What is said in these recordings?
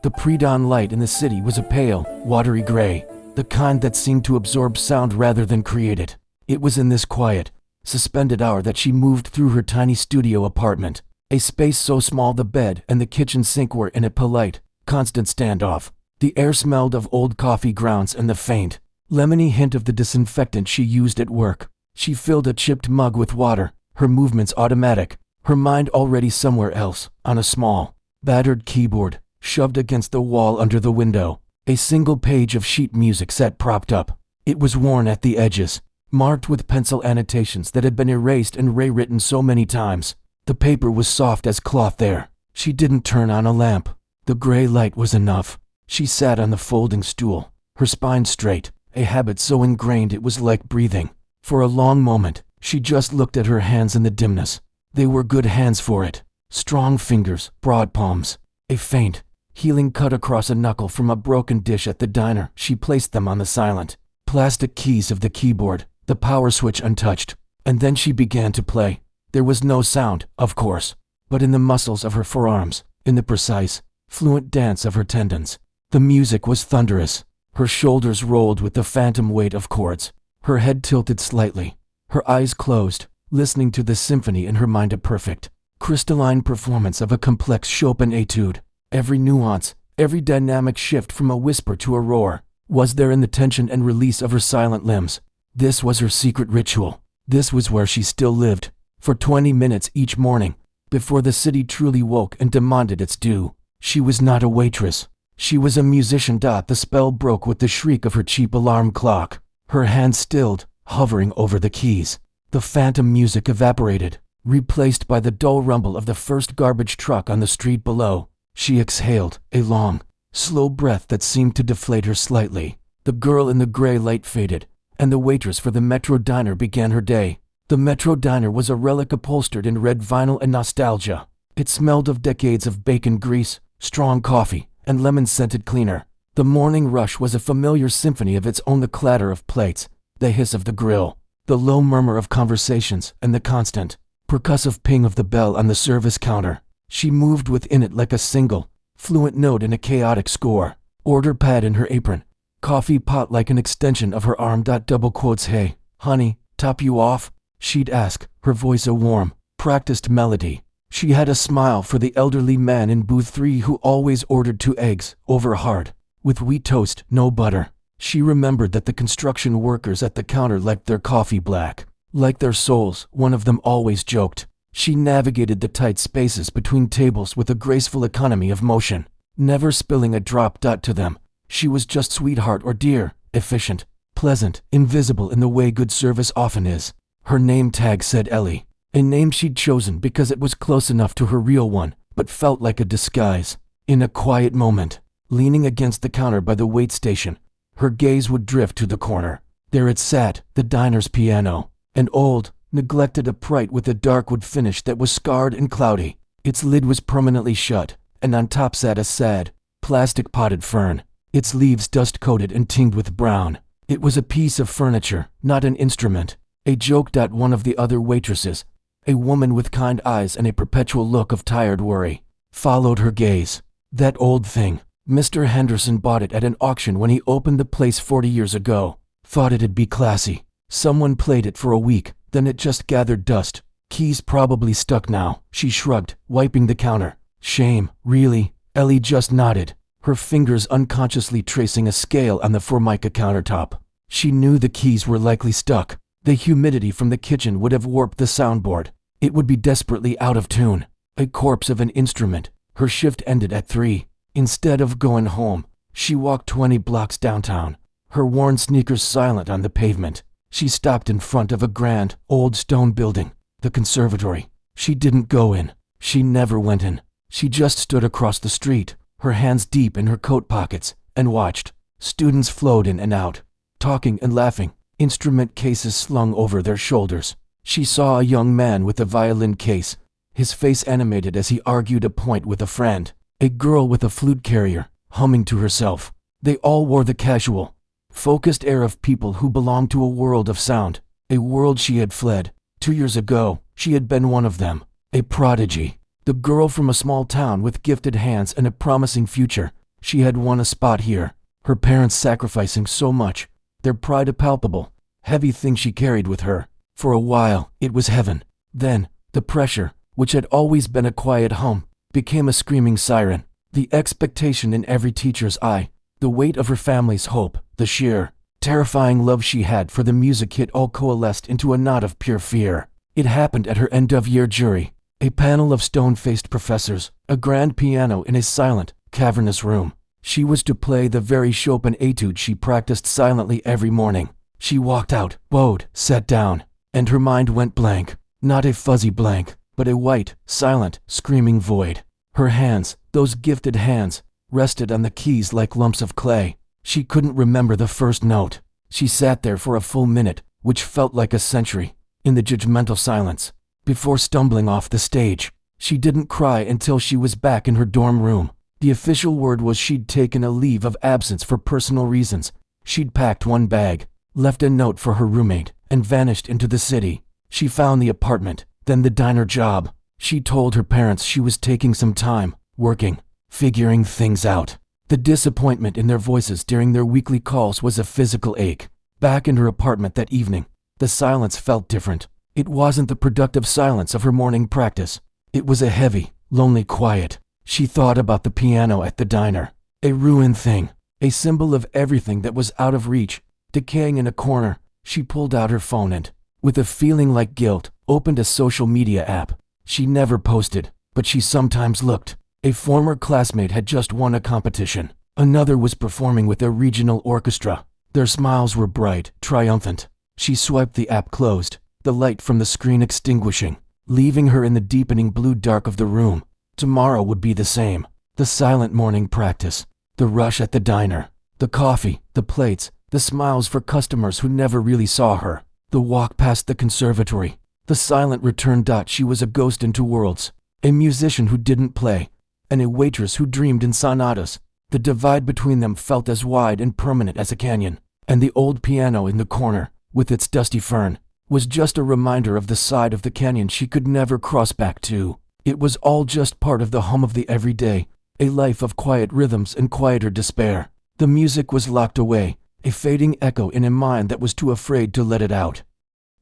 The pre-dawn light in the city was a pale, watery gray, the kind that seemed to absorb sound rather than create it. It was in this quiet, suspended hour that she moved through her tiny studio apartment, a space so small the bed and the kitchen sink were in a polite, constant standoff. The air smelled of old coffee grounds and the faint, lemony hint of the disinfectant she used at work. She filled a chipped mug with water, her movements automatic, her mind already somewhere else, on a small, battered keyboard, shoved against the wall under the window. A single page of sheet music sat propped up. It was worn at the edges, marked with pencil annotations that had been erased and rewritten so many times. The paper was soft as cloth there. She didn't turn on a lamp. The gray light was enough. She sat on the folding stool, her spine straight, a habit so ingrained it was like breathing. For a long moment, she just looked at her hands in the dimness. They were good hands for it. Strong fingers, broad palms. A faint, healing cut across a knuckle from a broken dish at the diner. She placed them on the silent, plastic keys of the keyboard, the power switch untouched. And then she began to play. There was no sound, of course, but in the muscles of her forearms, in the precise, fluent dance of her tendons. The music was thunderous. Her shoulders rolled with the phantom weight of chords. Her head tilted slightly, her eyes closed, listening to the symphony in her mind, a perfect, crystalline performance of a complex Chopin etude. Every nuance, every dynamic shift from a whisper to a roar, was there in the tension and release of her silent limbs. This was her secret ritual. This was where she still lived, for 20 minutes each morning, before the city truly woke and demanded its due. She was not a waitress. She was a musician. The spell broke with the shriek of her cheap alarm clock. Her hand stilled, hovering over the keys. The phantom music evaporated, replaced by the dull rumble of the first garbage truck on the street below. She exhaled, a long, slow breath that seemed to deflate her slightly. The girl in the gray light faded, and the waitress for the Metro Diner began her day. The Metro Diner was a relic upholstered in red vinyl and nostalgia. It smelled of decades of bacon grease, strong coffee, and lemon-scented cleaner. The morning rush was a familiar symphony of its own, the clatter of plates, the hiss of the grill, the low murmur of conversations, and the constant, percussive ping of the bell on the service counter. She moved within it like a single, fluent note in a chaotic score. Order pad in her apron, coffee pot like an extension of her arm. Double quotes, "Hey, honey, top you off?" she'd ask, her voice a warm, practiced melody. She had a smile for the elderly man in booth 3 who always ordered 2 eggs, over hard, with wheat toast, no butter. She remembered that the construction workers at the counter liked their coffee black, like their souls, one of them always joked. She navigated the tight spaces between tables with a graceful economy of motion, never spilling a drop. To them, she was just sweetheart or dear, efficient, pleasant, invisible in the way good service often is. Her name tag said Ellie, a name she'd chosen because it was close enough to her real one, but felt like a disguise. In a quiet moment, leaning against the counter by the wait station, her gaze would drift to the corner. There it sat, the diner's piano, an old, neglected upright with a dark wood finish that was scarred and cloudy. Its lid was permanently shut, and on top sat a sad, plastic potted fern, its leaves dust-coated and tinged with brown. It was a piece of furniture, not an instrument. A joke. One of the other waitresses, a woman with kind eyes and a perpetual look of tired worry, followed her gaze. "That old thing. Mr. Henderson bought it at an auction when he opened the place 40 years ago. Thought it'd be classy. Someone played it for a week, then it just gathered dust. Keys probably stuck now." She shrugged, wiping the counter. "Shame, really?" Ellie just nodded, her fingers unconsciously tracing a scale on the Formica countertop. She knew the keys were likely stuck. The humidity from the kitchen would have warped the soundboard. It would be desperately out of tune. A corpse of an instrument. Her shift ended at 3. Instead of going home, she walked 20 blocks downtown, her worn sneakers silent on the pavement. She stopped in front of a grand, old stone building, the conservatory. She didn't go in. She never went in. She just stood across the street, her hands deep in her coat pockets, and watched. Students flowed in and out, talking and laughing, instrument cases slung over their shoulders. She saw a young man with a violin case, his face animated as he argued a point with a friend. A girl with a flute carrier, humming to herself. They all wore the casual, focused air of people who belonged to a world of sound, a world she had fled. 2 years ago, she had been one of them, a prodigy, the girl from a small town with gifted hands and a promising future. She had won a spot here, her parents sacrificing so much, their pride a palpable, heavy thing she carried with her. For a while, it was heaven. Then, the pressure, which had always been a quiet hum, became a screaming siren. The expectation in every teacher's eye, the weight of her family's hope, the sheer, terrifying love she had for the music hit all coalesced into a knot of pure fear. It happened at her end-of-year jury. A panel of stone-faced professors, a grand piano in a silent, cavernous room. She was to play the very Chopin etude she practiced silently every morning. She walked out, bowed, sat down, and her mind went blank. Not a fuzzy blank, but a white, silent, screaming void. Her hands, those gifted hands, rested on the keys like lumps of clay. She couldn't remember the first note. She sat there for a full minute, which felt like a century, in the judgmental silence, before stumbling off the stage. She didn't cry until she was back in her dorm room. The official word was she'd taken a leave of absence for personal reasons. She'd packed one bag, left a note for her roommate, and vanished into the city. She found the apartment, then the diner job. She told her parents she was taking some time, working, figuring things out. The disappointment in their voices during their weekly calls was a physical ache. Back in her apartment that evening, the silence felt different. It wasn't the productive silence of her morning practice. It was a heavy, lonely quiet. She thought about the piano at the diner. A ruined thing, a symbol of everything that was out of reach, decaying in a corner. She pulled out her phone and, with a feeling like guilt, opened a social media app. She never posted, but she sometimes looked. A former classmate had just won a competition. Another was performing with a regional orchestra. Their smiles were bright, triumphant. She swiped the app closed, the light from the screen extinguishing, leaving her in the deepening blue dark of the room. Tomorrow would be the same. The silent morning practice, the rush at the diner, the coffee, the plates, the smiles for customers who never really saw her, the walk past the conservatory, the silent return. She was a ghost in two worlds, a musician who didn't play, and a waitress who dreamed in sonatas. The divide between them felt as wide and permanent as a canyon, and the old piano in the corner, with its dusty fern, was just a reminder of the side of the canyon she could never cross back to. It was all just part of the hum of the everyday, a life of quiet rhythms and quieter despair. The music was locked away, a fading echo in a mind that was too afraid to let it out.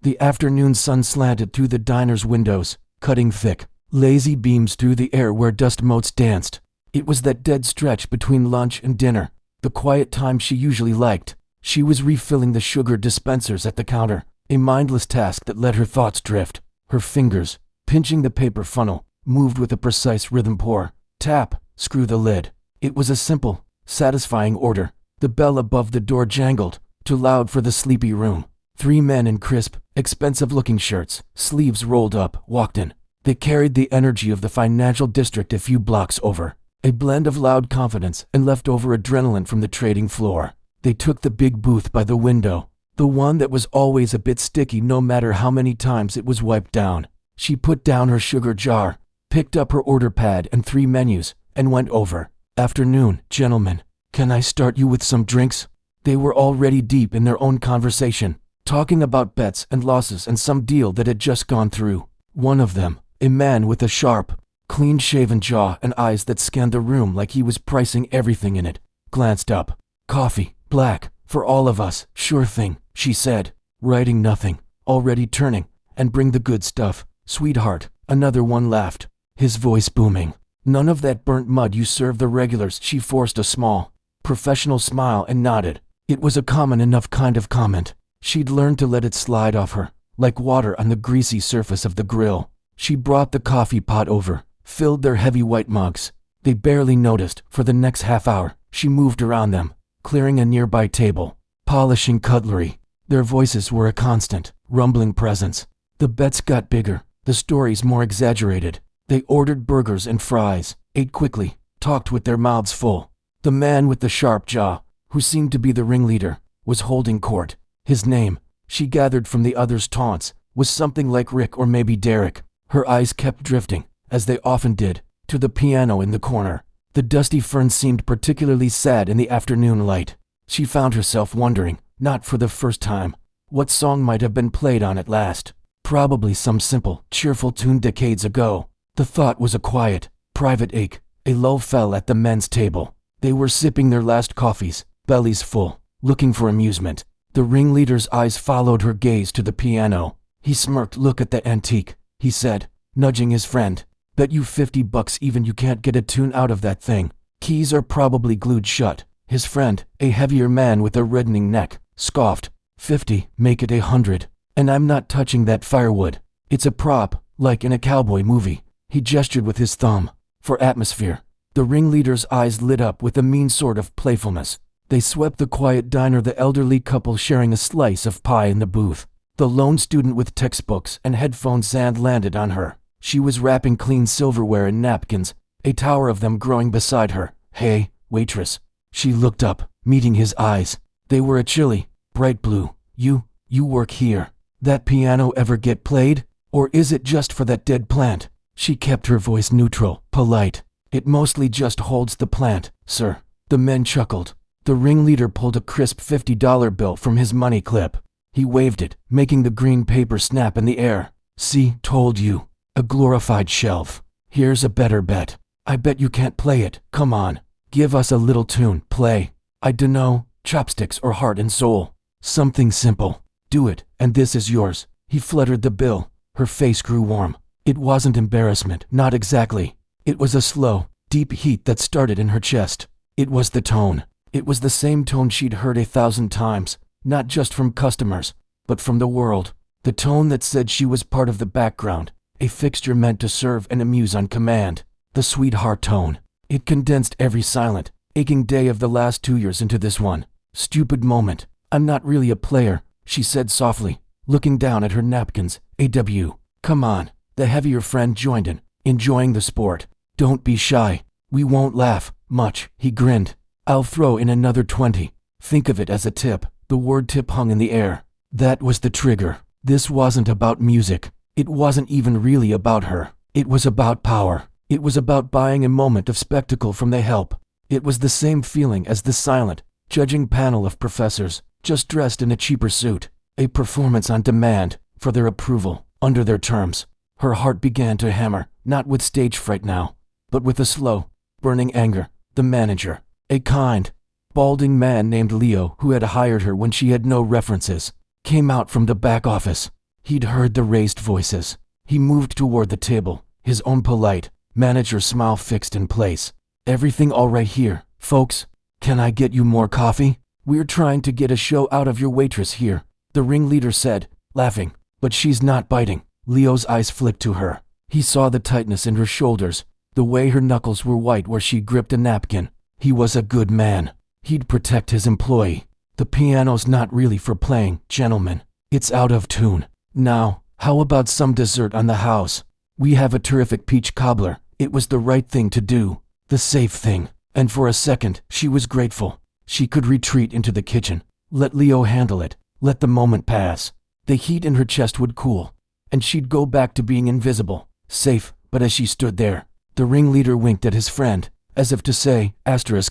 The afternoon sun slanted through the diner's windows, cutting thick, lazy beams through the air where dust motes danced. It was that dead stretch between lunch and dinner, the quiet time she usually liked. She was refilling the sugar dispensers at the counter, a mindless task that let her thoughts drift. Her fingers, pinching the paper funnel, moved with a precise rhythm. Pour, tap, screw the lid. It was a simple, satisfying order. The bell above the door jangled, too loud for the sleepy room. 3 men in crisp, expensive-looking shirts, sleeves rolled up, walked in. They carried the energy of the financial district a few blocks over, a blend of loud confidence and leftover adrenaline from the trading floor. They took the big booth by the window, the one that was always a bit sticky no matter how many times it was wiped down. She put down her sugar jar, picked up her order pad and 3 menus, and went over. "Afternoon, gentlemen. Can I start you with some drinks?" They were already deep in their own conversation, talking about bets and losses and some deal that had just gone through. One of them, a man with a sharp, clean-shaven jaw and eyes that scanned the room like he was pricing everything in it, glanced up. "Coffee, black, for all of us." "Sure thing," she said, writing nothing, already turning. "And bring the good stuff, sweetheart." Another one laughed, his voice booming. "None of that burnt mud you serve the regulars." She forced a small, professional smile and nodded. It was a common enough kind of comment. She'd learned to let it slide off her, like water on the greasy surface of the grill. She brought the coffee pot over, filled their heavy white mugs. They barely noticed. For the next half hour, she moved around them, clearing a nearby table, polishing cutlery. Their voices were a constant, rumbling presence. The bets got bigger, the stories more exaggerated. They ordered burgers and fries, ate quickly, talked with their mouths full. The man with the sharp jaw, who seemed to be the ringleader, was holding court. His name, she gathered from the others' taunts, was something like Rick or maybe Derek. Her eyes kept drifting, as they often did, to the piano in the corner. The dusty fern seemed particularly sad in the afternoon light. She found herself wondering, not for the first time, what song might have been played on it last. Probably some simple, cheerful tune decades ago. The thought was a quiet, private ache. A lull fell at the men's table. They were sipping their last coffees, bellies full, looking for amusement. The ringleader's eyes followed her gaze to the piano. He smirked. "Look at that antique," he said, nudging his friend. "Bet you $50 even you can't get a tune out of that thing. Keys are probably glued shut." His friend, a heavier man with a reddening neck, scoffed. 50, make it 100. And I'm not touching that firewood. It's a prop, like in a cowboy movie. He gestured with his thumb. For atmosphere. The ringleader's eyes lit up with a mean sort of playfulness. They swept the quiet diner, the elderly couple sharing a slice of pie in the booth. The lone student with textbooks and headphones landed on her. She was wrapping clean silverware in napkins, a tower of them growing beside her. "Hey, waitress." She looked up, meeting his eyes. They were a chilly, bright blue. You work here. That piano ever get played? Or is it just for that dead plant?" She kept her voice neutral, polite. "It mostly just holds the plant, sir." The men chuckled. The ringleader pulled a crisp $50 bill from his money clip. He waved it, making the green paper snap in the air. "See, told you. A glorified shelf. Here's a better bet. I bet you can't play it. Come on. Give us a little tune. Play. I dunno, chopsticks or heart and soul. Something simple. Do it, and this is yours." He fluttered the bill. Her face grew warm. It wasn't embarrassment, not exactly. It was a slow, deep heat that started in her chest. It was the tone. It was the same tone she'd heard 1,000 times, not just from customers, but from the world. The tone that said she was part of the background, a fixture meant to serve and amuse on command. The sweetheart tone. It condensed every silent, aching day of the last 2 years into this one stupid moment. "I'm not really a player," she said softly, looking down at her napkins. "AW. Come on." The heavier friend joined in, enjoying the sport. "Don't be shy. We won't laugh much." He grinned. "I'll throw in another 20. Think of it as a tip." The word tip hung in the air. That was the trigger. This wasn't about music. It wasn't even really about her. It was about power. It was about buying a moment of spectacle from the help. It was the same feeling as the silent, judging panel of professors, just dressed in a cheaper suit. A performance on demand, for their approval, under their terms. Her heart began to hammer, not with stage fright now, but with a slow, burning anger. The manager, a kind, balding man named Leo who had hired her when she had no references, came out from the back office. He'd heard the raised voices. He moved toward the table, his own polite, manager smile fixed in place. "Everything all right here, folks? Can I get you more coffee? We're trying to get a show out of your waitress here," the ringleader said, laughing. "But she's not biting." Leo's eyes flicked to her. He saw the tightness in her shoulders, the way her knuckles were white where she gripped a napkin. He was a good man. He'd protect his employee. "The piano's not really for playing, gentlemen. It's out of tune. Now, how about some dessert on the house? We have a terrific peach cobbler." It was the right thing to do, the safe thing, and for a second she was grateful. She could retreat into the kitchen, let Leo handle it, let the moment pass. The heat in her chest would cool, and she'd go back to being invisible, safe. But as she stood there, the ringleader winked at his friend, as if to say,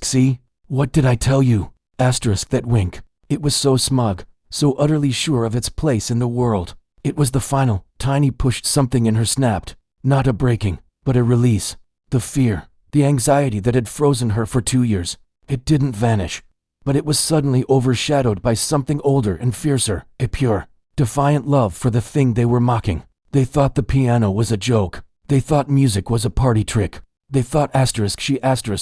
"See? What did I tell you?" That wink. It was so smug, so utterly sure of its place in the world. It was the final, tiny push. Something in her snapped. Not a breaking, but a release. The fear, the anxiety that had frozen her for 2 years. It didn't vanish, but it was suddenly overshadowed by something older and fiercer, a pure, defiant love for the thing they were mocking. They thought the piano was a joke. They thought music was a party trick. They thought she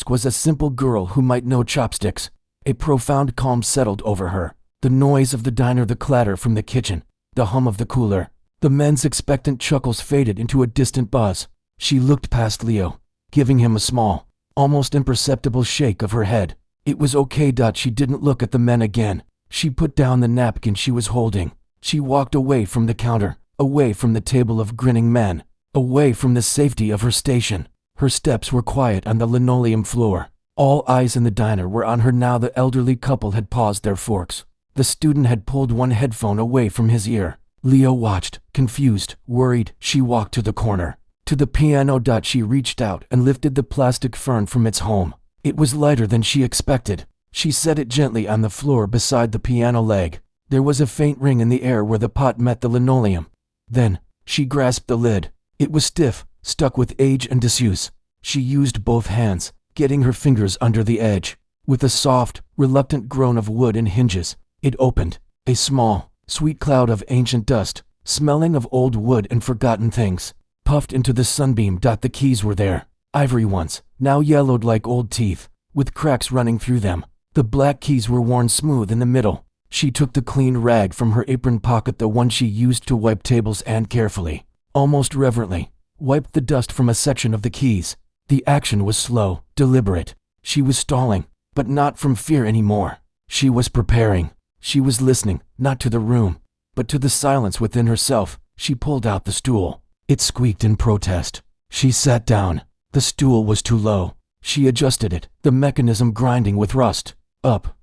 was a simple girl who might know chopsticks. A profound calm settled over her. The noise of the diner, the clatter from the kitchen, the hum of the cooler. The men's expectant chuckles faded into a distant buzz. She looked past Leo, giving him a small, almost imperceptible shake of her head. It was okay. She didn't look at the men again. She put down the napkin she was holding. She walked away from the counter, away from the table of grinning men, away from the safety of her station. Her steps were quiet on the linoleum floor. All eyes in the diner were on her now. The elderly couple had paused their forks. The student had pulled one headphone away from his ear. Leo watched, confused, worried. She walked to the corner, to the piano. She reached out and lifted the plastic fern from its home. It was lighter than she expected. She set it gently on the floor beside the piano leg. There was a faint ring in the air where the pot met the linoleum. Then, she grasped the lid. It was stiff, stuck with age and disuse. She used both hands, getting her fingers under the edge. With a soft, reluctant groan of wood and hinges, it opened. A small, sweet cloud of ancient dust, smelling of old wood and forgotten things, puffed into the sunbeam. The keys were there. Ivory ones, now yellowed like old teeth, with cracks running through them. The black keys were worn smooth in the middle. She took the clean rag from her apron pocket, the one she used to wipe tables, and carefully, almost reverently, wiped the dust from a section of the keys. The action was slow, deliberate. She was stalling, but not from fear anymore. She was preparing. She was listening, not to the room, but to the silence within herself. She pulled out the stool. It squeaked in protest. She sat down. The stool was too low. She adjusted it, the mechanism grinding with rust. Up,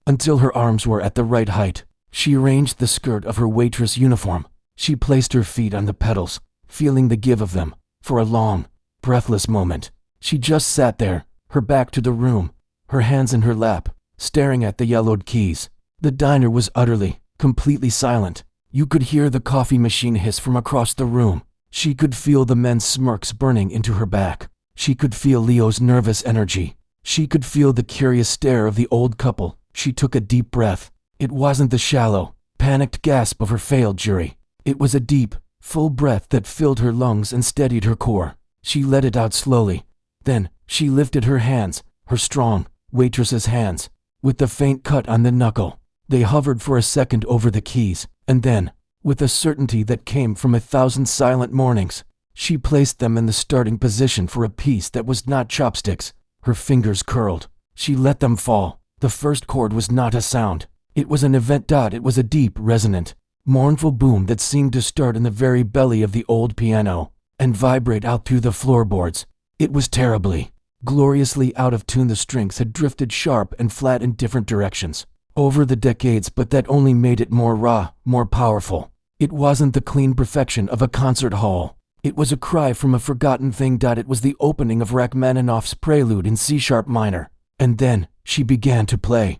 until her arms were at the right height. She arranged the skirt of her waitress uniform. She placed her feet on the pedals, feeling the give of them. For a long, breathless moment, she just sat there, her back to the room, her hands in her lap, staring at the yellowed keys. The diner was utterly, completely silent. You could hear the coffee machine hiss from across the room. She could feel the men's smirks burning into her back. She could feel Leo's nervous energy. She could feel the curious stare of the old couple. She took a deep breath. It wasn't the shallow, panicked gasp of her failed jury. It was a deep, full breath that filled her lungs and steadied her core. She let it out slowly. Then, she lifted her hands, her strong, waitress's hands, with the faint cut on the knuckle. They hovered for a second over the keys, and then, with a certainty that came from 1,000 silent mornings, she placed them in the starting position for a piece that was not chopsticks. Her fingers curled. She let them fall. The first chord was not a sound. It was an event. It was a deep, resonant, mournful boom that seemed to start in the very belly of the old piano and vibrate out through the floorboards. It was terribly, gloriously out of tune. The strings had drifted sharp and flat in different directions over the decades, but that only made it more raw, more powerful. It wasn't the clean perfection of a concert hall. It was a cry from a forgotten thing. It was the opening of Rachmaninoff's Prelude in C-sharp minor. And then, she began to play.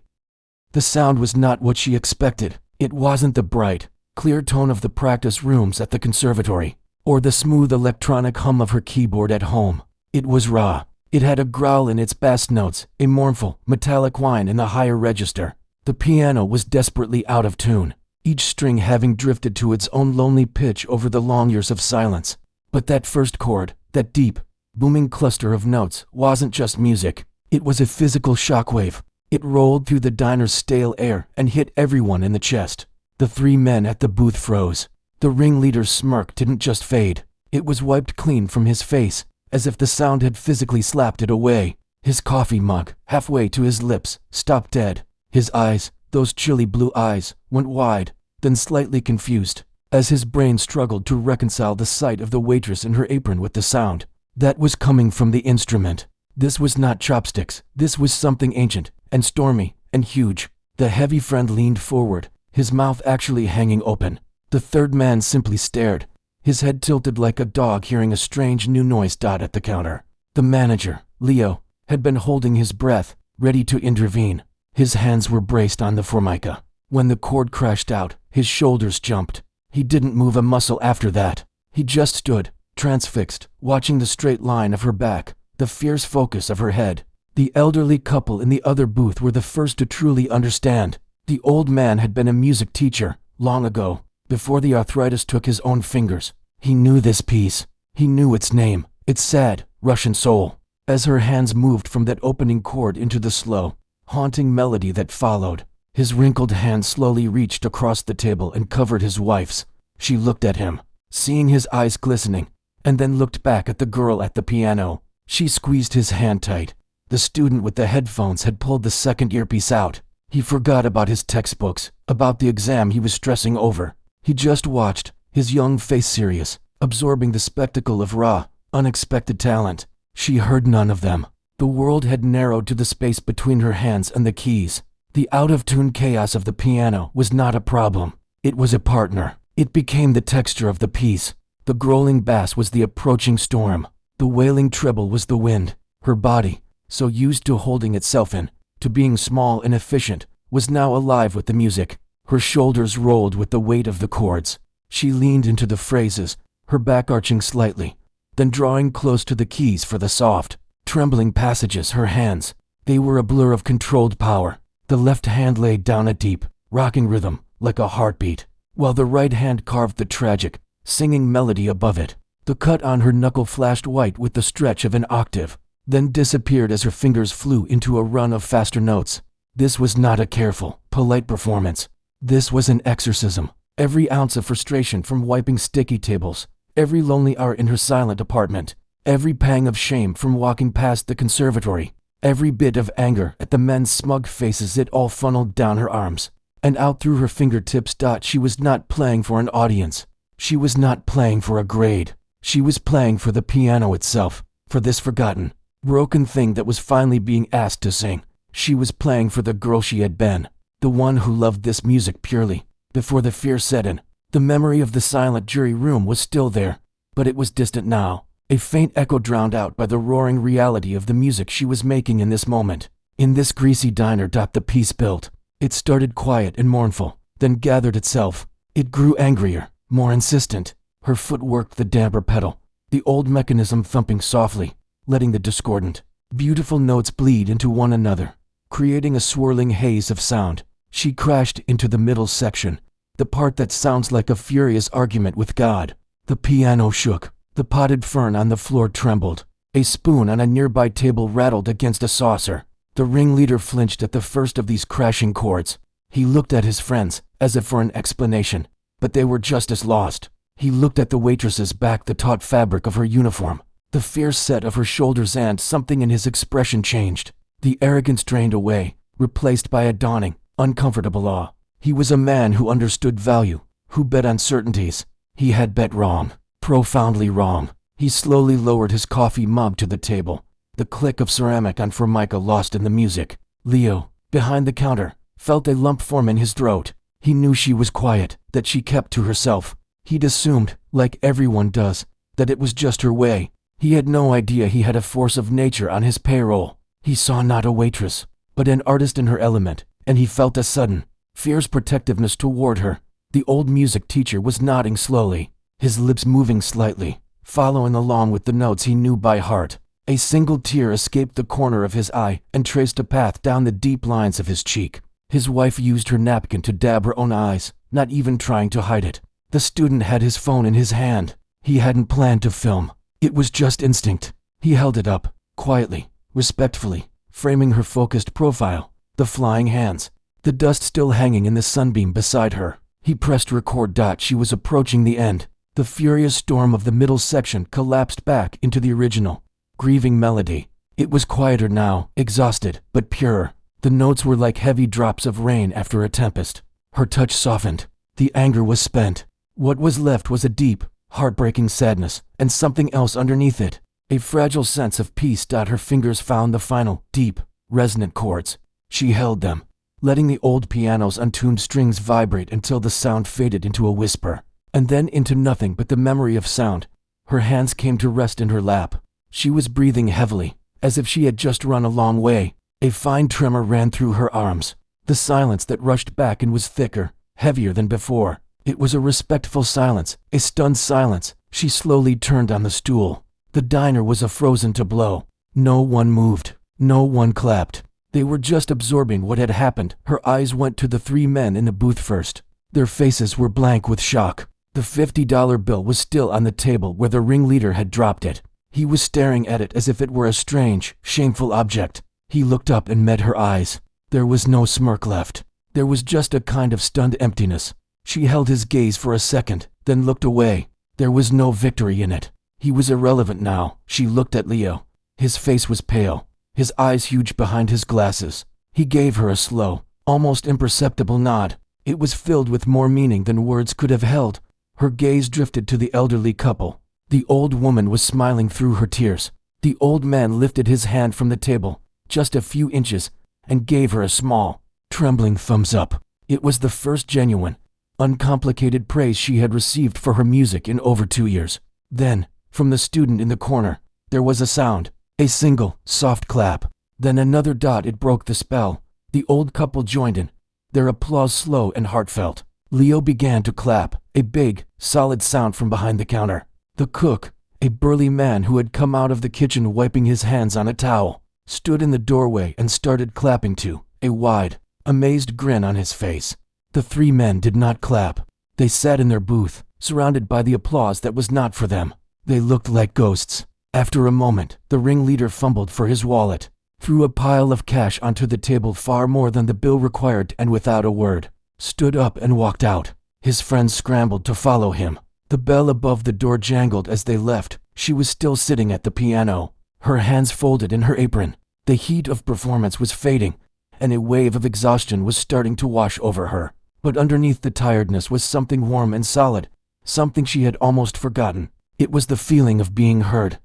The sound was not what she expected. It wasn't the bright, clear tone of the practice rooms at the conservatory, or the smooth electronic hum of her keyboard at home. It was raw. It had a growl in its bass notes, a mournful, metallic whine in the higher register. The piano was desperately out of tune, each string having drifted to its own lonely pitch over the long years of silence. But that first chord, that deep, booming cluster of notes, wasn't just music. It was a physical shockwave. It rolled through the diner's stale air and hit everyone in the chest. The three men at the booth froze. The ringleader's smirk didn't just fade. It was wiped clean from his face, as if the sound had physically slapped it away. His coffee mug, halfway to his lips, stopped dead. His eyes, those chilly blue eyes, went wide, then slightly confused, as his brain struggled to reconcile the sight of the waitress in her apron with the sound that was coming from the instrument. This was not chopsticks. This was something ancient, and stormy, and huge. The heavy friend leaned forward, his mouth actually hanging open. The third man simply stared, his head tilted like a dog hearing a strange new noise. At the counter, the manager, Leo, had been holding his breath, ready to intervene. His hands were braced on the formica. When the chord crashed out, his shoulders jumped. He didn't move a muscle after that. He just stood, transfixed, watching the straight line of her back, the fierce focus of her head. The elderly couple in the other booth were the first to truly understand. The old man had been a music teacher, long ago, before the arthritis took his own fingers. He knew this piece. He knew its name, its sad, Russian soul. As her hands moved from that opening chord into the slow, haunting melody that followed, his wrinkled hand slowly reached across the table and covered his wife's. She looked at him, seeing his eyes glistening, and then looked back at the girl at the piano. She squeezed his hand tight. The student with the headphones had pulled the second earpiece out. He forgot about his textbooks, about the exam he was stressing over. He just watched, his young face serious, absorbing the spectacle of raw, unexpected talent. She heard none of them. The world had narrowed to the space between her hands and the keys. The out-of-tune chaos of the piano was not a problem. It was a partner. It became the texture of the piece. The growling bass was the approaching storm. The wailing treble was the wind. Her body, so used to holding itself in, to being small and efficient, was now alive with the music. Her shoulders rolled with the weight of the chords. She leaned into the phrases, her back arching slightly, then drawing close to the keys for the soft, trembling passages. Her hands, They were a blur of controlled power. The left hand laid down a deep, rocking rhythm, like a heartbeat, while the right hand carved the tragic, singing melody above it. The cut on her knuckle flashed white with the stretch of an octave, then disappeared as her fingers flew into a run of faster notes. This was not a careful, polite performance. This was an exorcism. Every ounce of frustration from wiping sticky tables, every lonely hour in her silent apartment, every pang of shame from walking past the conservatory, every bit of anger at the men's smug faces, it all funneled down her arms and out through her fingertips. She was not playing for an audience. She was not playing for a grade. She was playing for the piano itself, for this forgotten, broken thing that was finally being asked to sing. She was playing for the girl she had been, the one who loved this music purely. Before the fear set in, the memory of the silent jury room was still there, but it was distant now, a faint echo drowned out by the roaring reality of the music she was making in this moment. In this greasy diner. The piece built. It started quiet and mournful, then gathered itself. It grew angrier, more insistent. Her foot worked the damper pedal, the old mechanism thumping softly, letting the discordant, beautiful notes bleed into one another, creating a swirling haze of sound. She crashed into the middle section, the part that sounds like a furious argument with God. The piano shook. The potted fern on the floor trembled. A spoon on a nearby table rattled against a saucer. The ringleader flinched at the first of these crashing chords. He looked at his friends, as if for an explanation, but they were just as lost. He looked at the waitress's back, the taut fabric of her uniform, the fierce set of her shoulders, and something in his expression changed. The arrogance drained away, replaced by a dawning, uncomfortable awe. He was a man who understood value, who bet on certainties. He had bet wrong, profoundly wrong. He slowly lowered his coffee mug to the table, the click of ceramic on formica lost in the music. Leo, behind the counter, felt a lump form in his throat. He knew she was quiet, that she kept to herself. He'd assumed, like everyone does, that it was just her way. He had no idea he had a force of nature on his payroll. He saw not a waitress, but an artist in her element, and he felt a sudden, fierce protectiveness toward her. The old music teacher was nodding slowly, his lips moving slightly, following along with the notes he knew by heart. A single tear escaped the corner of his eye and traced a path down the deep lines of his cheek. His wife used her napkin to dab her own eyes, not even trying to hide it. The student had his phone in his hand. He hadn't planned to film. It was just instinct. He held it up, quietly, respectfully, framing her focused profile, the flying hands, the dust still hanging in the sunbeam beside her. He pressed record. She was approaching the end. The furious storm of the middle section collapsed back into the original, grieving melody. It was quieter now, exhausted, but purer. The notes were like heavy drops of rain after a tempest. Her touch softened. The anger was spent. What was left was a deep, heartbreaking sadness, and something else underneath it. A fragile sense of peace. Her fingers found the final, deep, resonant chords. She held them, letting the old piano's untuned strings vibrate until the sound faded into a whisper, and then into nothing but the memory of sound. Her hands came to rest in her lap. She was breathing heavily, as if she had just run a long way. A fine tremor ran through her arms. The silence that rushed back and was thicker, heavier than before. It was a respectful silence, a stunned silence. She slowly turned on the stool. The diner was a frozen tableau. No one moved. No one clapped. They were just absorbing what had happened. Her eyes went to the three men in the booth first. Their faces were blank with shock. The $50 bill was still on the table where the ringleader had dropped it. He was staring at it as if it were a strange, shameful object. He looked up and met her eyes. There was no smirk left. There was just a kind of stunned emptiness. She held his gaze for a second, then looked away. There was no victory in it. He was irrelevant now. She looked at Leo. His face was pale, his eyes huge behind his glasses. He gave her a slow, almost imperceptible nod. It was filled with more meaning than words could have held. Her gaze drifted to the elderly couple. The old woman was smiling through her tears. The old man lifted his hand from the table, just a few inches, and gave her a small, trembling thumbs up. It was the first genuine, uncomplicated praise she had received for her music in over 2 years. Then, from the student in the corner, there was a sound, a single, soft clap. Then another. It broke the spell. The old couple joined in, their applause slow and heartfelt. Leo began to clap, a big, solid sound from behind the counter. The cook, a burly man who had come out of the kitchen wiping his hands on a towel, stood in the doorway and started clapping too, a wide, amazed grin on his face. The three men did not clap. They sat in their booth, surrounded by the applause that was not for them. They looked like ghosts. After a moment, the ringleader fumbled for his wallet, threw a pile of cash onto the table, far more than the bill required, and without a word, stood up and walked out. His friends scrambled to follow him. The bell above the door jangled as they left. She was still sitting at the piano, her hands folded in her apron. The heat of performance was fading, and a wave of exhaustion was starting to wash over her. But underneath the tiredness was something warm and solid, something she had almost forgotten. It was the feeling of being heard.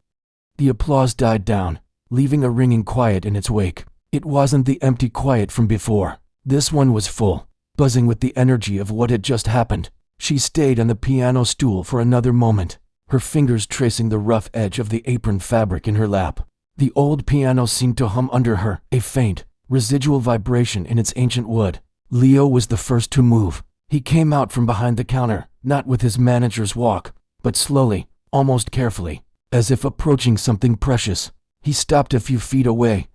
The applause died down, leaving a ringing quiet in its wake. It wasn't the empty quiet from before. This one was full, buzzing with the energy of what had just happened. She stayed on the piano stool for another moment, her fingers tracing the rough edge of the apron fabric in her lap. The old piano seemed to hum under her, a faint, residual vibration in its ancient wood. Leo was the first to move. He came out from behind the counter, not with his manager's walk, but slowly, almost carefully, as if approaching something precious. He stopped a few feet away.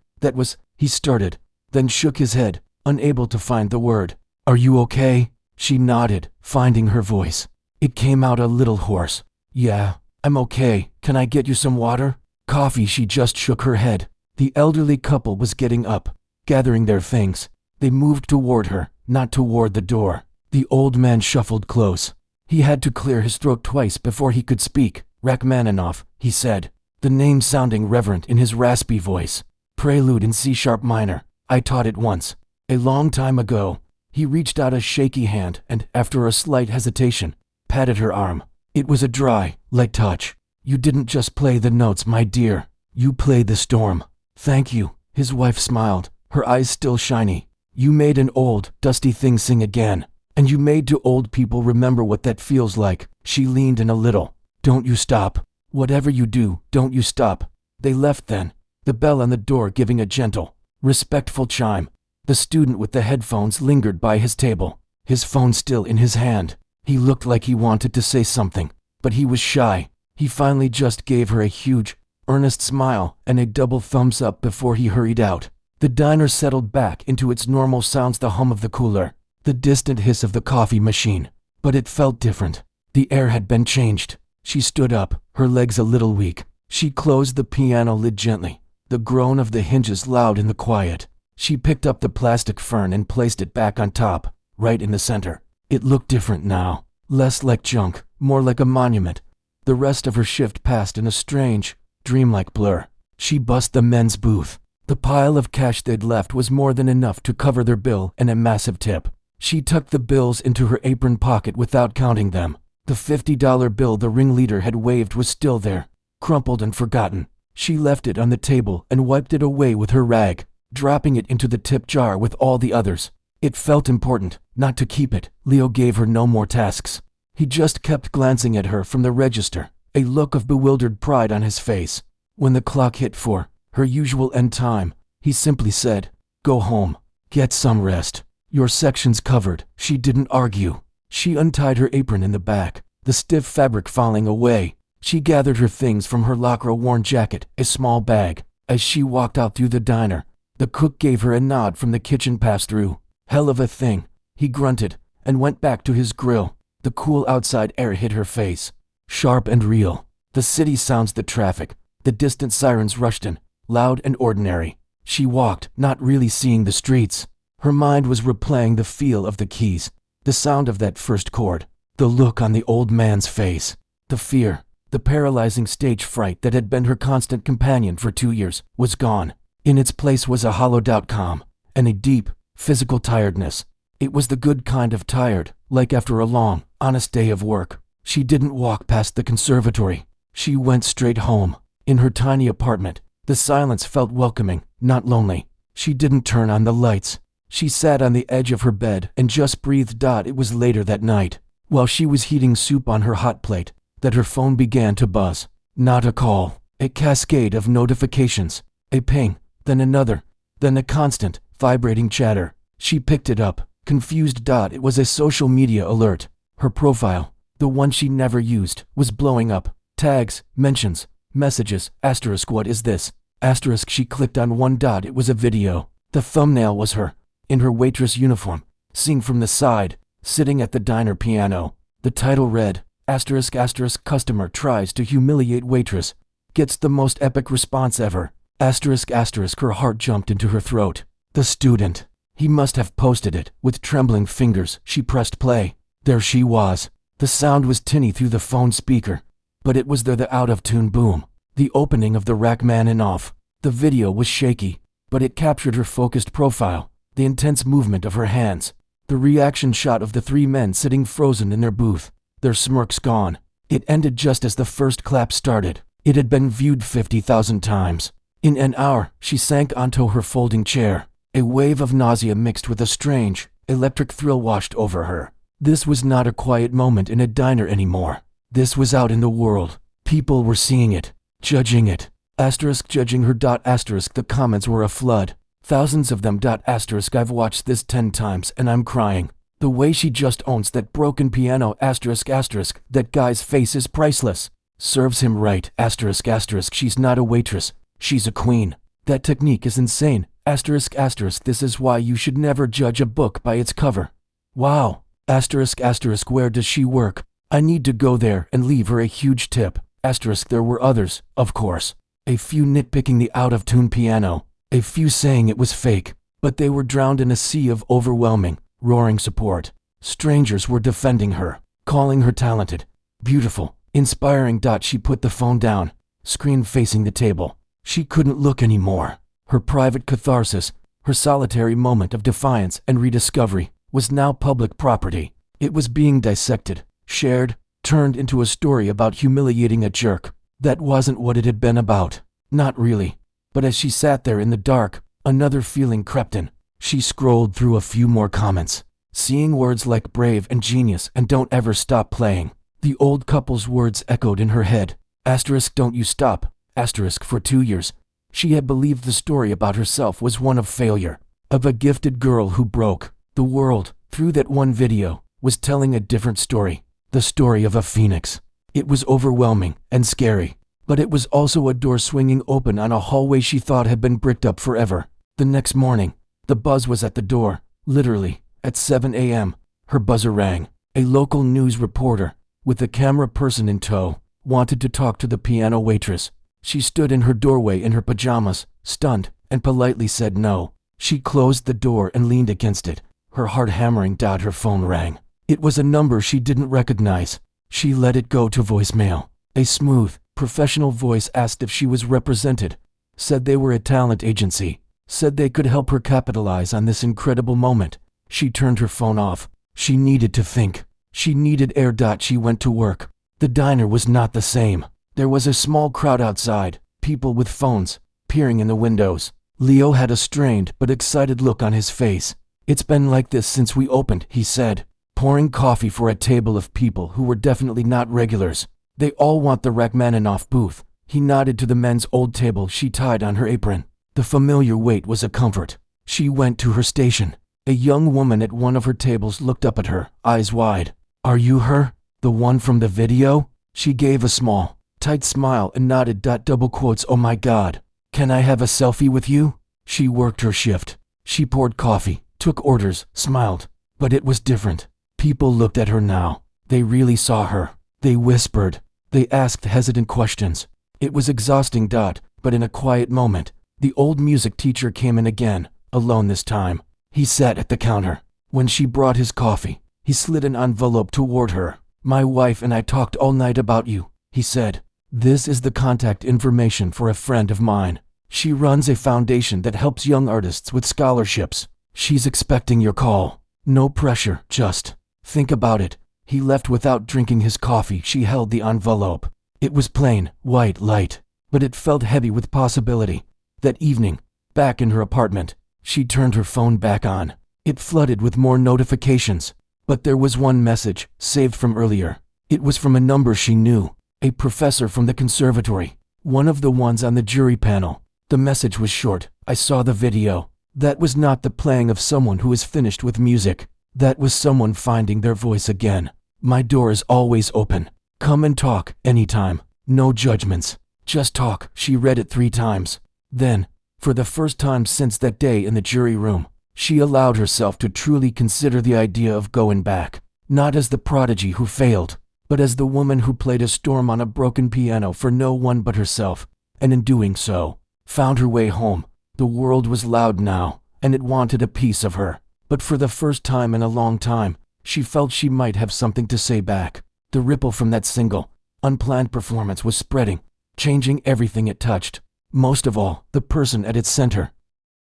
He started, then shook his head, unable to find the word. "Are you okay?" She nodded, finding her voice. It came out a little hoarse. "Yeah, I'm okay. Can I get you some water?" "Coffee." She just shook her head. The elderly couple was getting up, gathering their things. They moved toward her, not toward the door. The old man shuffled close. He had to clear his throat twice before he could speak. "Rachmaninoff," he said, the name sounding reverent in his raspy voice. "Prelude in C-sharp minor. I taught it once. A long time ago." He reached out a shaky hand and, after a slight hesitation, patted her arm. It was a dry, light touch. "You didn't just play the notes, my dear. You played the storm." "Thank you." His wife smiled, her eyes still shiny. "You made an old, dusty thing sing again. And you made two old people remember what that feels like." She leaned in a little. "Don't you stop. Whatever you do, don't you stop." They left then, the bell on the door giving a gentle, respectful chime. The student with the headphones lingered by his table, his phone still in his hand. He looked like he wanted to say something, but he was shy. He finally just gave her a huge, earnest smile and a double thumbs up before he hurried out. The diner settled back into its normal sounds, the hum of the cooler, the distant hiss of the coffee machine. But it felt different. The air had been changed. She stood up, her legs a little weak. She closed the piano lid gently, the groan of the hinges loud in the quiet. She picked up the plastic fern and placed it back on top, right in the center. It looked different now, less like junk, more like a monument. The rest of her shift passed in a strange, dreamlike blur. She bussed the men's booth. The pile of cash they'd left was more than enough to cover their bill and a massive tip. She tucked the bills into her apron pocket without counting them. The $50 bill the ringleader had waved was still there, crumpled and forgotten. She left it on the table and wiped it away with her rag, dropping it into the tip jar with all the others. It felt important, not to keep it. Leo gave her no more tasks. He just kept glancing at her from the register, a look of bewildered pride on his face. When the clock hit 4, her usual end time, he simply said, "Go home. Get some rest. Your section's covered." She didn't argue. She untied her apron in the back, the stiff fabric falling away. She gathered her things from her lacquer-worn jacket, a small bag. As she walked out through the diner, the cook gave her a nod from the kitchen pass-through. "Hell of a thing," he grunted, and went back to his grill. The cool outside air hit her face, sharp and real. The city sounds, the traffic, the distant sirens rushed in, loud and ordinary. She walked, not really seeing the streets. Her mind was replaying the feel of the keys, the sound of that first chord, the look on the old man's face. The fear, the paralyzing stage fright that had been her constant companion for 2 years, was gone. In its place was a hollowed-out calm, and a deep, physical tiredness. It was the good kind of tired, like after a long, honest day of work. She didn't walk past the conservatory. She went straight home. In her tiny apartment, the silence felt welcoming, not lonely. She didn't turn on the lights. She sat on the edge of her bed and just breathed. It was later that night, while she was heating soup on her hot plate, that her phone began to buzz. Not a call, a cascade of notifications, a ping, then another, then a constant, vibrating chatter. She picked it up, confused. It was a social media alert. Her profile, the one she never used, was blowing up. Tags, mentions, messages, asterisk. "What is this?" Asterisk, she clicked on one dot. It was a video. The thumbnail was her, in her waitress uniform, seen from the side, sitting at the diner piano. The title read, asterisk asterisk customer tries to humiliate waitress, gets the most epic response ever. Asterisk asterisk, her heart jumped into her throat. The student. He must have posted it. With trembling fingers, she pressed play. There she was. The sound was tinny through the phone speaker, but it was there, the out-of-tune boom. The opening of the Rachmaninov off. The video was shaky, but it captured her focused profile, the intense movement of her hands, the reaction shot of the three men sitting frozen in their booth, their smirks gone. It ended just as the first clap started. It had been viewed 50,000 times. In an hour, she sank onto her folding chair. A wave of nausea mixed with a strange, electric thrill washed over her. This was not a quiet moment in a diner anymore. This was out in the world. People were seeing it, judging it. Asterisk judging her. Asterisk the comments were a flood. Thousands of them. Asterisk I've watched this 10 times and I'm crying. The way she just owns that broken piano. Asterisk asterisk that guy's face is priceless. Serves him right. Asterisk asterisk she's not a waitress. She's a queen. That technique is insane. Asterisk asterisk this is why you should never judge a book by its cover. Wow. Asterisk asterisk where does she work? I need to go there and leave her a huge tip. Asterisk there were others, of course. A few nitpicking the out-of-tune piano. A few saying it was fake. But they were drowned in a sea of overwhelming, roaring support. Strangers were defending her, calling her talented, beautiful, inspiring. She put the phone down, screen facing the table. She couldn't look anymore. Her private catharsis, her solitary moment of defiance and rediscovery, was now public property. It was being dissected, shared, turned into a story about humiliating a jerk. That wasn't what it had been about. Not really. But as she sat there in the dark, another feeling crept in. She scrolled through a few more comments, seeing words like brave and genius and don't ever stop playing. The old couple's words echoed in her head. Asterisk don't you stop. Asterisk for 2 years, she had believed the story about herself was one of failure, of a gifted girl who broke. The world, through that one video, was telling a different story. The story of a phoenix. It was overwhelming and scary, but it was also a door swinging open on a hallway she thought had been bricked up forever. The next morning, the buzz was at the door, literally, at 7 a.m. Her buzzer rang. A local news reporter, with a camera person in tow, wanted to talk to the piano waitress. She stood in her doorway in her pajamas, stunned, and politely said no. She closed the door and leaned against it, her heart hammering. Her phone rang. It was a number she didn't recognize. She let it go to voicemail. A smooth, professional voice asked if she was represented, said they were a talent agency, said they could help her capitalize on this incredible moment. She turned her phone off. She needed to think. She needed air. She went to work. The diner was not the same. There was a small crowd outside, people with phones, peering in the windows. Leo had a strained but excited look on his face. It's been like this since we opened, he said, pouring coffee for a table of people who were definitely not regulars. They all want the Rachmaninoff booth. He nodded to the men's old table she tied on her apron. The familiar weight was a comfort. She went to her station. A young woman at one of her tables looked up at her, eyes wide. Are you her? The one from the video? She gave a small, tight smile and nodded. Double quotes. Oh my God. Can I have a selfie with you? She worked her shift. She poured coffee, took orders, smiled. But it was different. People looked at her now. They really saw her. They whispered. They asked hesitant questions. It was exhausting. But in a quiet moment, the old music teacher came in again, alone this time. He sat at the counter. When she brought his coffee, he slid an envelope toward her. My wife and I talked all night about you, he said. This is the contact information for a friend of mine. She runs a foundation that helps young artists with scholarships. She's expecting your call. No pressure, just think about it. He left without drinking his coffee. She held the envelope. It was plain, white light, but it felt heavy with possibility. That evening, back in her apartment, she turned her phone back on. It flooded with more notifications, but there was one message, saved from earlier. It was from a number she knew, a professor from the conservatory, one of the ones on the jury panel. The message was short. I saw the video. That was not the playing of someone who is finished with music. That was someone finding their voice again. My door is always open. Come and talk, anytime. No judgments. Just talk. She read it 3 times. Then, for the first time since that day in the jury room, she allowed herself to truly consider the idea of going back, not as the prodigy who failed, but as the woman who played a storm on a broken piano for no one but herself, and in doing so, found her way home. The world was loud now, and it wanted a piece of her, but for the first time in a long time, she felt she might have something to say back. The ripple from that single, unplanned performance was spreading, changing everything it touched, most of all, the person at its center.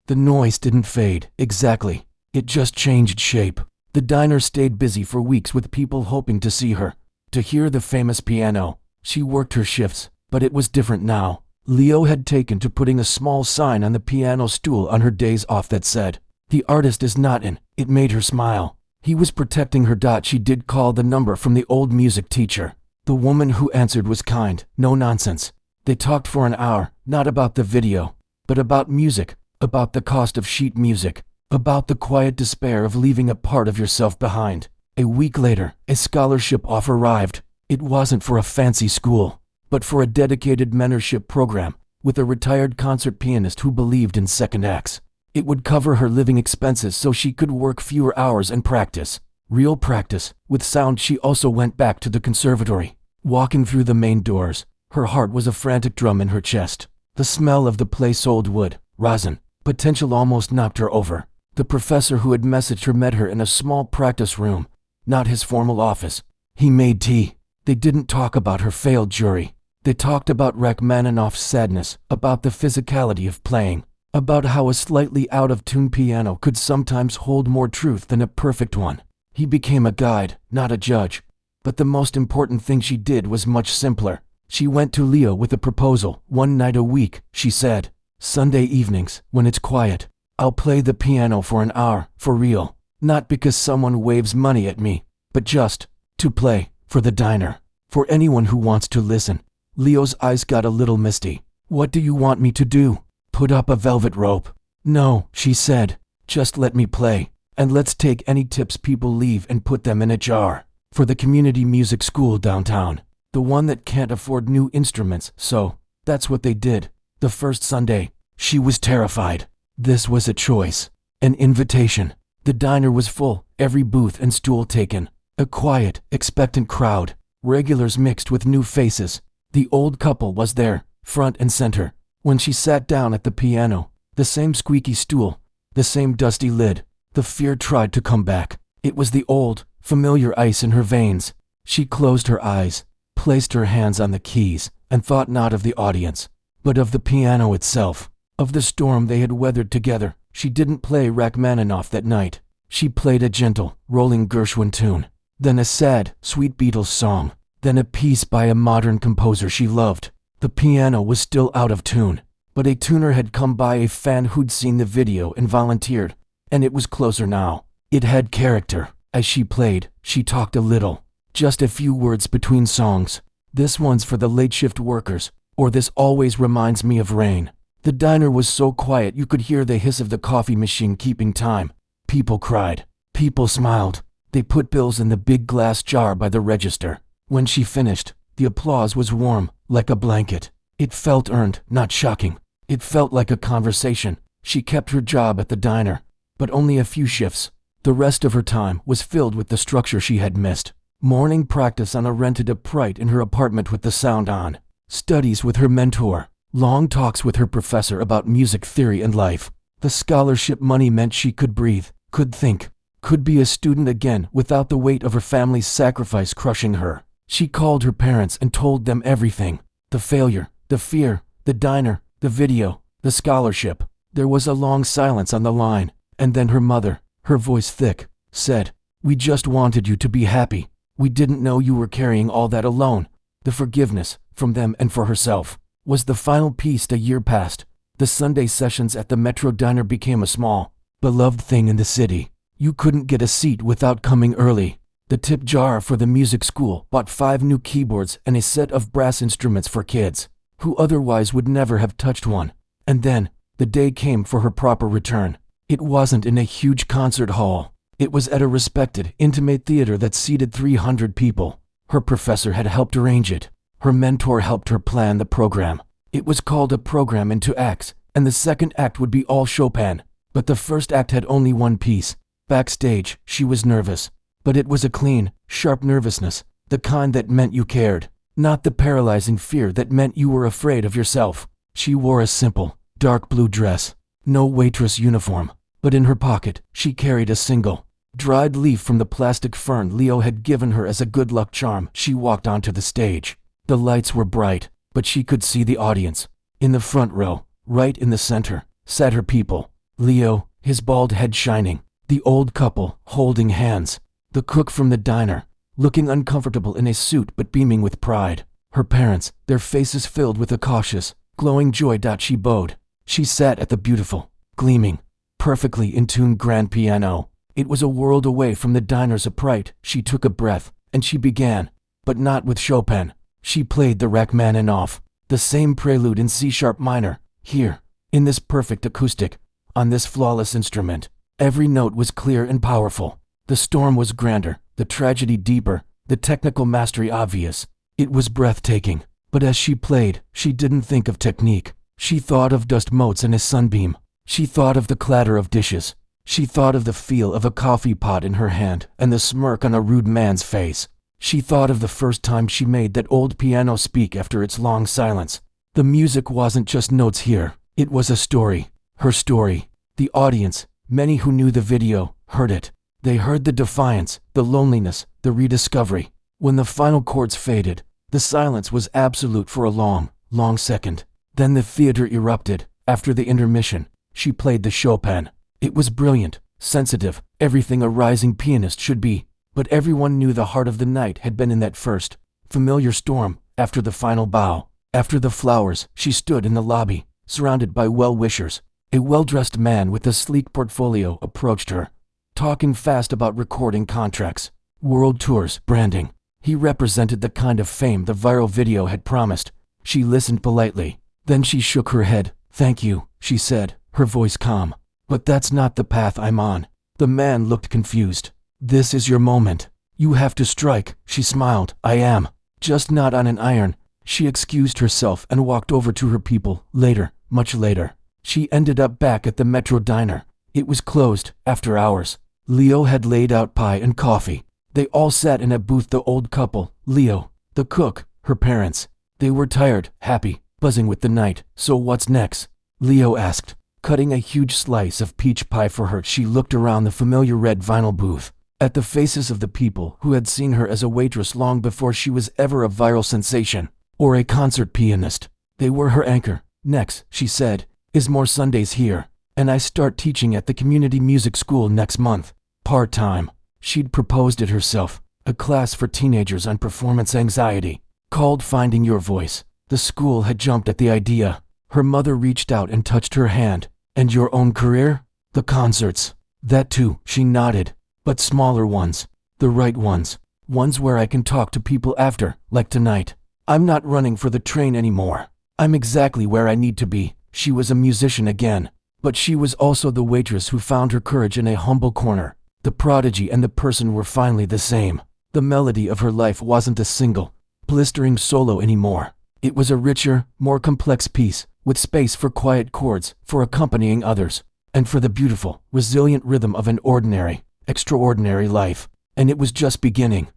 The noise didn't fade, exactly. It just changed shape. The diner stayed busy for weeks with people hoping to see her, to hear the famous piano. She worked her shifts, but it was different now. Leo had taken to putting a small sign on the piano stool on her days off that said, "The artist is not in." It made her smile. He was protecting her. She did call the number from the old music teacher. The woman who answered was kind, no nonsense. They talked for an hour, not about the video, but about music, about the cost of sheet music, about the quiet despair of leaving a part of yourself behind. A week later, a scholarship offer arrived. It wasn't for a fancy school, but for a dedicated mentorship program with a retired concert pianist who believed in second acts. It would cover her living expenses so she could work fewer hours and practice. Real practice, with sound. She also went back to the conservatory. Walking through the main doors, her heart was a frantic drum in her chest. The smell of the place, old wood, rosin, potential, almost knocked her over. The professor who had messaged her met her in a small practice room, not his formal office. He made tea. They didn't talk about her failed jury. They talked about Rachmaninoff's sadness, about the physicality of playing, about how a slightly out-of-tune piano could sometimes hold more truth than a perfect one. He became a guide, not a judge. But the most important thing she did was much simpler. She went to Leo with a proposal. "One night a week," she said. "Sunday evenings, when it's quiet, I'll play the piano for an hour, for real. Not because someone waves money at me, but just to play, for the diner, for anyone who wants to listen." Leo's eyes got a little misty. "What do you want me to do? Put up a velvet rope?" "No," she said. "Just let me play, and let's take any tips people leave and put them in a jar, for the community music school downtown, the one that can't afford new instruments." So, that's what they did. The first Sunday, she was terrified. This was a choice, an invitation. The diner was full, every booth and stool taken. A quiet, expectant crowd, regulars mixed with new faces. The old couple was there, front and center. When she sat down at the piano, the same squeaky stool, the same dusty lid, the fear tried to come back. It was the old, familiar ice in her veins. She closed her eyes, placed her hands on the keys, and thought not of the audience, but of the piano itself, of the storm they had weathered together. She didn't play Rachmaninoff that night. She played a gentle, rolling Gershwin tune, then a sad, sweet Beatles song, then a piece by a modern composer she loved. The piano was still out of tune, but a tuner had come by, a fan who'd seen the video and volunteered, and it was closer now. It had character. As she played, she talked a little, just a few words between songs. "This one's for the late shift workers," or "This always reminds me of rain." The diner was so quiet you could hear the hiss of the coffee machine keeping time. People cried. People smiled. They put bills in the big glass jar by the register. When she finished, the applause was warm, like a blanket. It felt earned, not shocking. It felt like a conversation. She kept her job at the diner, but only a few shifts. The rest of her time was filled with the structure she had missed. Morning practice on a rented upright in her apartment with the sound on. Studies with her mentor. Long talks with her professor about music theory and life. The scholarship money meant she could breathe, could think, could be a student again without the weight of her family's sacrifice crushing her. She called her parents and told them everything. The failure, the fear, the diner, the video, the scholarship. There was a long silence on the line, and then her mother, her voice thick, said, "We just wanted you to be happy. We didn't know you were carrying all that alone." The forgiveness, from them and for herself, was the final piece. A year passed. The Sunday sessions at the Metro Diner became a small, beloved thing in the city. You couldn't get a seat without coming early. The tip jar for the music school bought 5 new keyboards and a set of brass instruments for kids, who otherwise would never have touched one. And then, the day came for her proper return. It wasn't in a huge concert hall. It was at a respected, intimate theater that seated 300 people. Her professor had helped arrange it. Her mentor helped her plan the program. It was called A Program in 2 Acts, and the second act would be all Chopin. But the first act had only one piece. Backstage, she was nervous. But it was a clean, sharp nervousness, the kind that meant you cared, not the paralyzing fear that meant you were afraid of yourself. She wore a simple, dark blue dress, no waitress uniform, but in her pocket, she carried a single, dried leaf from the plastic fern Leo had given her as a good luck charm. She walked onto the stage. The lights were bright, but she could see the audience. In the front row, right in the center, sat her people. Leo, his bald head shining, the old couple, holding hands, the cook from the diner, looking uncomfortable in a suit but beaming with pride, her parents, their faces filled with a cautious, glowing joy. She bowed. She sat at the beautiful, gleaming, perfectly in tune grand piano. It was a world away from the diner's upright. She took a breath, and she began, but not with Chopin. She played the Rachmaninoff, the same prelude in C-sharp minor, here, in this perfect acoustic, on this flawless instrument. Every note was clear and powerful. The storm was grander, the tragedy deeper, the technical mastery obvious. It was breathtaking, but as she played, she didn't think of technique. She thought of dust motes in a sunbeam. She thought of the clatter of dishes. She thought of the feel of a coffee pot in her hand and the smirk on a rude man's face. She thought of the first time she made that old piano speak after its long silence. The music wasn't just notes here. It was a story. Her story. The audience, many who knew the video, heard it. They heard the defiance, the loneliness, the rediscovery. When the final chords faded, the silence was absolute for a long, long second. Then the theater erupted. After the intermission, she played the Chopin. It was brilliant, sensitive, everything a rising pianist should be. But everyone knew the heart of the night had been in that first, familiar storm. After the final bow, after the flowers, she stood in the lobby, surrounded by well-wishers. A well-dressed man with a sleek portfolio approached her, talking fast about recording contracts, world tours, branding. He represented the kind of fame the viral video had promised. She listened politely. Then she shook her head. "Thank you," she said, her voice calm. "But that's not the path I'm on." The man looked confused. "This is your moment. You have to strike." She smiled. "I am. Just not on an iron." She excused herself and walked over to her people. Later, much later, she ended up back at the Metro Diner. It was closed, after hours. Leo had laid out pie and coffee. They all sat in a booth, the old couple, Leo, the cook, her parents. They were tired, happy, buzzing with the night. "So what's next?" Leo asked, cutting a huge slice of peach pie for her. She looked around the familiar red vinyl booth, at the faces of the people who had seen her as a waitress long before she was ever a viral sensation, or a concert pianist. They were her anchor. "Next," she said, "is more Sundays here, and I start teaching at the community music school next month, part-time." She'd proposed it herself, a class for teenagers on performance anxiety, called Finding Your Voice. The school had jumped at the idea. Her mother reached out and touched her hand. "And your own career?" "The concerts." "That too," she nodded. "But smaller ones. The right ones. Ones where I can talk to people after, like tonight. I'm not running for the train anymore. I'm exactly where I need to be." She was a musician again, but she was also the waitress who found her courage in a humble corner. The prodigy and the person were finally the same. The melody of her life wasn't a single, blistering solo anymore. It was a richer, more complex piece, with space for quiet chords, for accompanying others, and for the beautiful, resilient rhythm of an ordinary, extraordinary life. And it was just beginning.